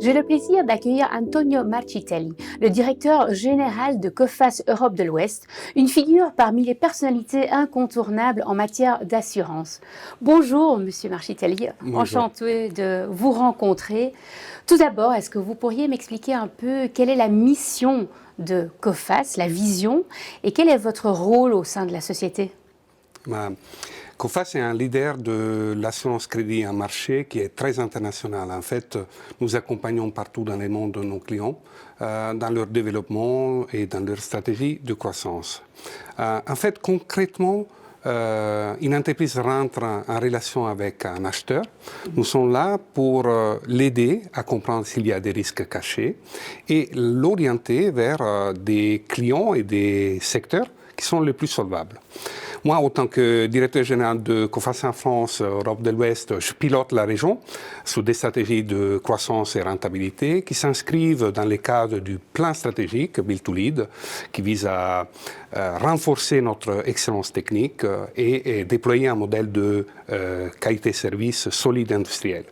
J'ai le plaisir d'accueillir Antonio Marchitelli, le directeur général de Coface Europe de l'Ouest, une figure parmi les personnalités incontournables en matière d'assurance. Bonjour, Monsieur Marchitelli, enchanté de vous rencontrer. Tout d'abord, est-ce que vous pourriez m'expliquer un peu quelle est la mission de Coface, la vision, et quel est votre rôle au sein de la société? Coface est un leader de l'assurance crédit, un marché qui est très international. En fait, nous accompagnons partout dans le monde nos clients dans leur développement et dans leur stratégie de croissance. En fait, concrètement, une entreprise rentre en relation avec un acheteur. Nous sommes là pour l'aider à comprendre s'il y a des risques cachés et l'orienter vers des clients et des secteurs qui sont les plus solvables. Moi, en tant que directeur général de Coface en France, Europe de l'Ouest, je pilote la région sur des stratégies de croissance et rentabilité qui s'inscrivent dans le cadre du plan stratégique Build to Lead, qui vise à renforcer notre excellence technique et déployer un modèle de qualité-service solide industriel.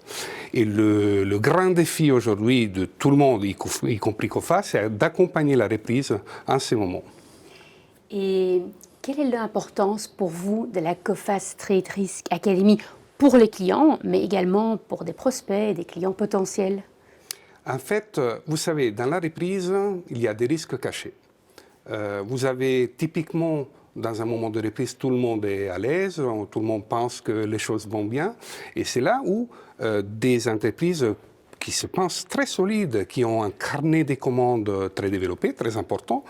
Et le grand défi aujourd'hui de tout le monde, y compris Coface, c'est d'accompagner la reprise en ce moment. Et quelle est l'importance pour vous de la Coface Trade Risk Academy pour les clients, mais également pour des prospects et des clients potentiels? En fait, vous savez, dans la reprise, il y a des risques cachés. Vous avez typiquement, dans un moment de reprise, tout le monde est à l'aise, tout le monde pense que les choses vont bien. Et c'est là où des entreprises qui se pensent très solides, qui ont un carnet de commandes très développé, très important,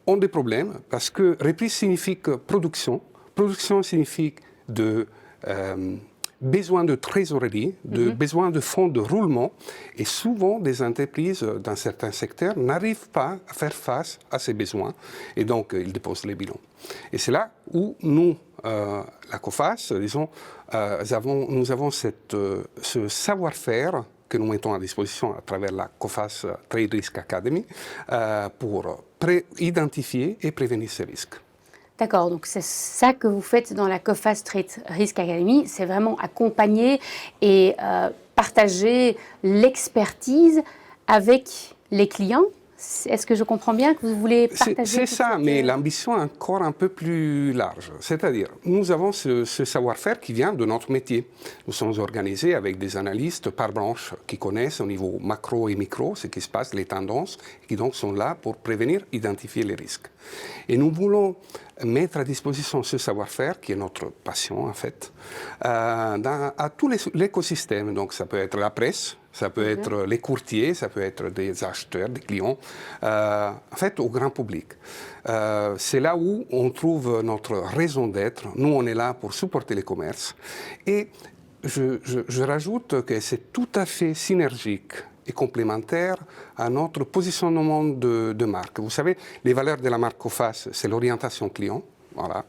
ont des problèmes parce que reprise signifie production. Production signifie besoin de trésorerie, besoin de fonds de roulement. Et souvent, des entreprises dans certains secteurs n'arrivent pas à faire face à ces besoins. Et donc, ils déposent les bilans. Et c'est là où nous, la Coface, disons, nous avons ce savoir-faire que nous mettons à disposition à travers la Coface Trade Risk Academy pour identifier et prévenir ces risques. D'accord, donc c'est ça que vous faites dans la Coface Trade Risk Academy, c'est vraiment accompagner et partager l'expertise avec les clients. Est-ce que je comprends bien que vous voulez partager? C'est ça, mais l'ambition est encore un peu plus large. C'est-à-dire, nous avons ce savoir-faire qui vient de notre métier. Nous sommes organisés avec des analystes par branche qui connaissent au niveau macro et micro ce qui se passe, les tendances, et qui donc sont là pour prévenir, identifier les risques. Et nous voulons mettre à disposition ce savoir-faire, qui est notre passion en fait, à tout l'écosystème. Donc ça peut être la presse, ça peut être les courtiers, ça peut être des acheteurs, des clients, en fait au grand public. C'est là où on trouve notre raison d'être. Nous, on est là pour supporter les commerces. Et je rajoute que c'est tout à fait synergique et complémentaire à notre positionnement de marque. Vous savez, les valeurs de la marque Coface, c'est l'orientation client, voilà.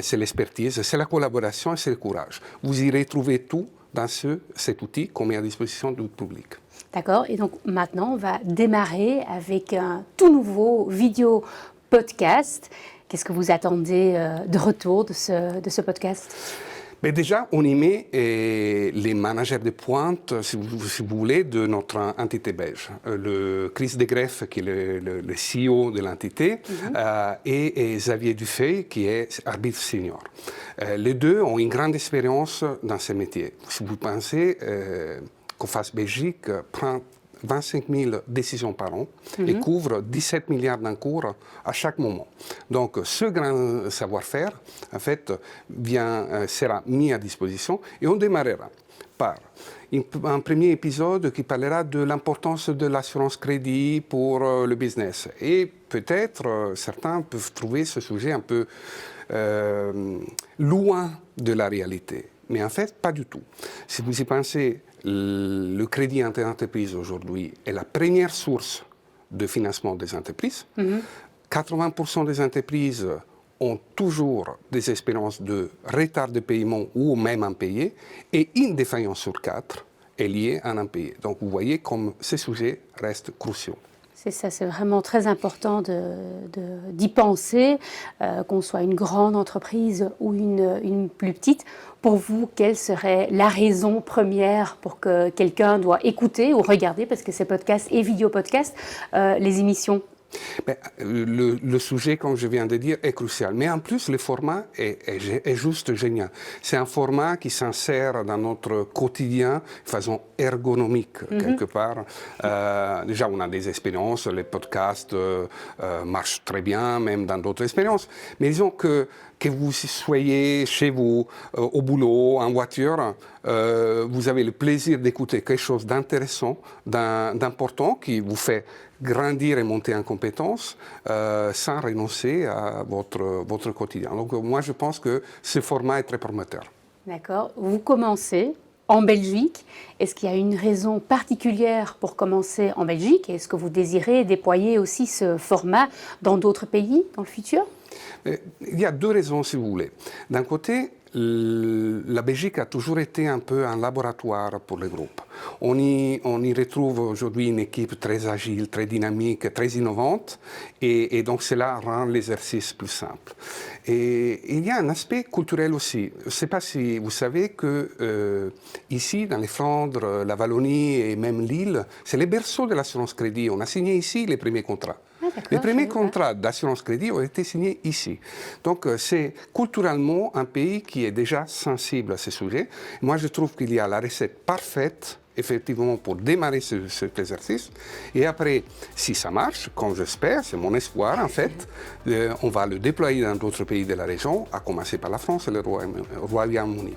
C'est l'expertise, c'est la collaboration et c'est le courage. Vous irez trouver tout dans cet outil qu'on met à disposition du public. D'accord, et donc maintenant on va démarrer avec un tout nouveau vidéo podcast. Qu'est-ce que vous attendez de retour de ce podcast? Mais déjà, on y met les managers de pointe, si vous voulez, de notre entité belge. Le Chris de Greff, qui est le CEO de l'entité, et Xavier Dufay, qui est arbitre senior. Les deux ont une grande expérience dans ce métier. Si vous pensez, Coface Belgique prend 25 000 décisions par an et couvre 17 milliards d'encours à chaque moment. Donc ce grand savoir-faire, en fait, sera mis à disposition et on démarrera par un premier épisode qui parlera de l'importance de l'assurance crédit pour le business. Et peut-être certains peuvent trouver ce sujet un peu loin de la réalité. Mais en fait, pas du tout. Si vous y pensez, le crédit inter-entreprise aujourd'hui est la première source de financement des entreprises. 80% des entreprises ont toujours des expériences de retard de paiement ou même impayés, et une défaillance sur 4 est liée à un impayé. Donc vous voyez comme ces sujets restent cruciaux. C'est ça, c'est vraiment très important d'y penser, qu'on soit une grande entreprise ou une plus petite. Pour vous, quelle serait la raison première pour que quelqu'un doit écouter ou regarder, parce que c'est podcast et vidéo podcast, les émissions? Ben, le sujet, comme je viens de dire, est crucial. Mais en plus, le format est juste génial. C'est un format qui s'insère dans notre quotidien de façon ergonomique, quelque part. Déjà, on a des expériences, les podcasts marchent très bien, même dans d'autres expériences. Mais disons que vous soyez chez vous, au boulot, en voiture, vous avez le plaisir d'écouter quelque chose d'intéressant, d'important, qui vous fait grandir et monter en compétences sans renoncer à votre quotidien. Donc moi, je pense que ce format est très prometteur. D'accord. Vous commencez en Belgique. Est-ce qu'il y a une raison particulière pour commencer en Belgique? Est-ce que vous désirez déployer aussi ce format dans d'autres pays dans le futur? Il y a deux raisons, si vous voulez. D'un côté, la Belgique a toujours été un peu un laboratoire pour les groupes. On y retrouve aujourd'hui une équipe très agile, très dynamique, très innovante, et donc cela rend l'exercice plus simple. Et il y a un aspect culturel aussi. Je ne sais pas si vous savez que ici, dans les Flandres, la Wallonie et même l'île, c'est les berceaux de l'assurance crédit. On a signé ici les premiers contrats. Les premiers contrats d'assurance crédit ont été signés ici. Donc c'est culturellement un pays qui est déjà sensible à ces sujets. Moi, je trouve qu'il y a la recette parfaite, effectivement, pour démarrer cet exercice. Et après, si ça marche, comme j'espère, c'est mon espoir en fait, on va le déployer dans d'autres pays de la région, à commencer par la France et le Royaume-Uni.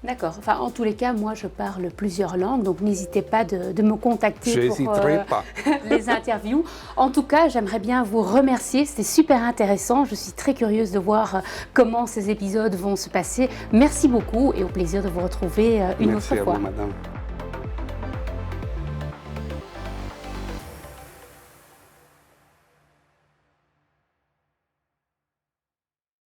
D'accord. Enfin, en tous les cas, moi, je parle plusieurs langues, donc n'hésitez pas de me contacter pour pas. les interviews. En tout cas, j'aimerais bien vous remercier. C'était super intéressant. Je suis très curieuse de voir comment ces épisodes vont se passer. Merci beaucoup et au plaisir de vous retrouver une autre fois. Merci à vous, madame.